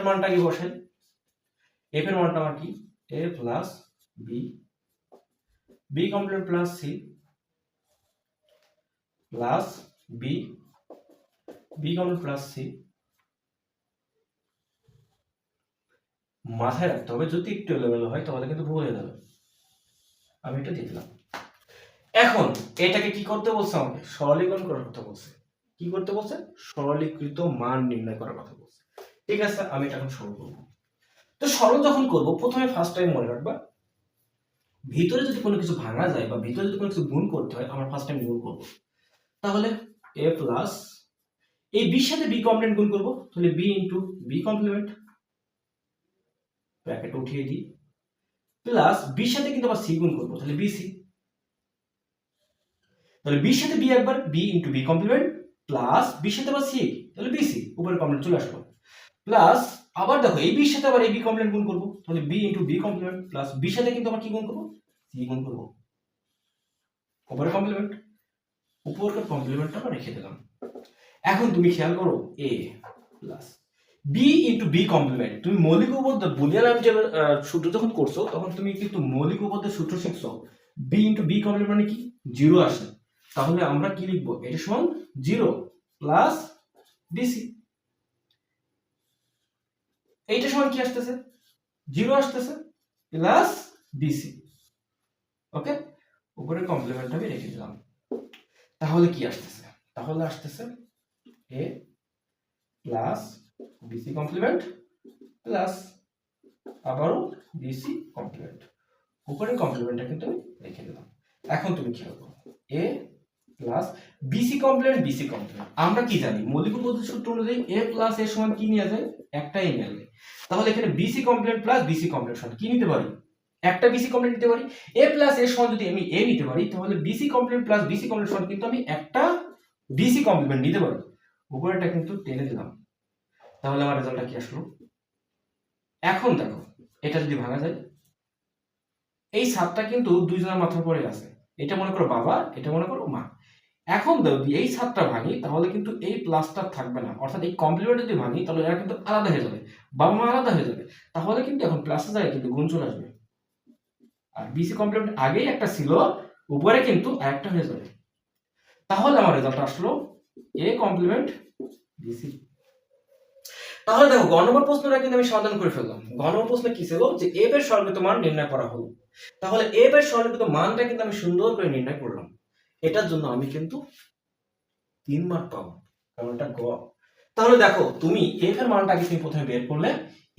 মানটা কি বসাই, এফ এর মানটা আমার কি A plus B, B complement plus C plus B, B complement plus C. মাথায় রাখতে হবে যদি একটু এলোমেলো হয় তাহলে কিন্তু ভুল হয়ে যাবে। আমি এটা দিয়ে দিলাম। এখন এটাকে কি করতে বলছে, আমাকে সরলীকরণ করার কথা বলছে। কি করতে বলছে? সরলীকৃত মান নির্ণয় করার কথা বলছে। ঠিক আছে, আমি এটা এখন সরল করব। তো সরল যখন করব প্রথমে ফার্স্ট টাইম মনে রাখবা, ভিতরে যদি কোনো কিছু ভাঙা যায় বা ভিতরে যদি কোনো কিছু গুণ করতে হয় আমরা ফার্স্ট টাইম গুণ করব। তাহলে এ প্লাস এই বির সাথে বি কমপ্লিমেন্ট গুণ করব, তাহলে B into B complement bracket উঠিয়ে দিই, প্লাস বির সাথে কিন্তু আবার সি গুণ করব, তাহলে বিসি, তাহলে বির সাথে বি একবার B into B complement plus বির সাথে আবার সি, তাহলে বিসি উপরে কমপ্লিমেন্ট চলে আসলো, প্লাস আবার দেখো এই বির সাথে আবার এই বি কমপ্লিমেন্ট গুণ করব, তাহলে B into B complement plus বির সাথে কিন্তু আবার কি গুণ করব, সি গুণ করব, উপরে কমপ্লিমেন্ট, উপরের কমপ্লিমেন্টটা আবার রেখে দিলাম। এখন তুমি খেয়াল করো A plus B into B complement, তুমি মৌলিক উপপাদ্য বুলিয়ান অ্যালজেব্রার সূত্র যখন করছো তখন তুমি কিন্তু মৌলিক উপপাদ্যের সূত্র শিখছো, বি ইনটু বি কমপ্লিমেন্ট মানে কি জিরো আসে, তাহলে আমরা কি লিখবো, এটা সমান জিরো প্লাস বিসি, এইটা সমান কি আসতেছে জিরো আসতেছে প্লাস বিসি। ওকে, উপরে কমপ্লিমেন্ট আমি রেখে দিলাম। তাহলে কি আসতেছে, তাহলে আসতেছে এ প্লাস বিসি কমপ্লিমেন্ট প্লাস আবারও বিসি কমপ্লিমেন্ট, উপরে কমপ্লিমেন্টটা কিন্তু আমি রেখে দিলাম। এখন তুমি খেয়াল করো A plus BC complement BC complement, আমরা কি জানি মৌলিক উপপাদ্যের সূত্র অনুযায়ী এ প্লাস এর সমান কি নিয়ে যায়, একটাই নিয়ে যায়। তাহলে এখানে BC complement plus BC complement সমান কি নিতে পারি, একটা বিসি কমপ্লিমেন্ট নিতে পারি। এ প্লাস এর সমান যদি আমি এ নিতে পারি তাহলে BC complement plus BC complement সমান কিন্তু আমি একটা বিসি কমপ্লিমেন্ট নিতে পারি, উপরেটা কিন্তু টেনে দিলাম। তাহলে আমার রেজাল্টটা কি আসলো, এখন দেখো এটা যদি ভাঙা যায়, এই সাতটা কিন্তু দুইজনের মাথার পরে আছে, এটা মনে করো বাবা, এটা মনে করো মা। এখন যদি এই সাতটা ভাঙি তাহলে কিন্তু এই প্লাসটা থাকবে না, অর্থাৎ এই কমপ্লিমেন্ট যদি ভাঙি তাহলে এরা কিন্তু আলাদা হয়ে যাবে, বাবা মা আলাদা হয়ে যাবে, তাহলে কিন্তু এখন প্লাসের জায়গায় কিন্তু গুণ চলে আসবে। আর বিসি কমপ্লিমেন্ট আগেই একটা ছিল, উপরে কিন্তু আরেকটা হয়ে যাবে। তাহলে আমার রেজাল্ট আসলো এ কমপ্লিমেন্ট বিসি। তাহলে দেখো গ নম্বর প্রশ্নটা কিন্তু আমি সমাধান করে ফেললাম। গ নম্বর প্রশ্ন কি ছিল, যে এফ এর সরলীকৃত মান নির্ণয় করা হলো। তাহলে এফ এর সরলীকৃত মানটা কিন্তু আমি সুন্দর করে নির্ণয় করলাম, এটার জন্য আমি কিন্তু 3 মার্ক পাবো, কারণ এটা গ। তাহলে দেখো তুমি এফ এর মানটা আগে তুমি প্রথমে বের করলে,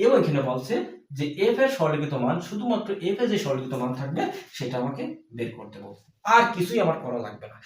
এবং এখানে বলছে যে এফ এর সরলীকৃত মান, শুধুমাত্র এফ এর যে সরলীকৃত মান থাকবে সেটা আমাকে বের করতে বলছে, আর কিছুই আমার করা লাগবে না।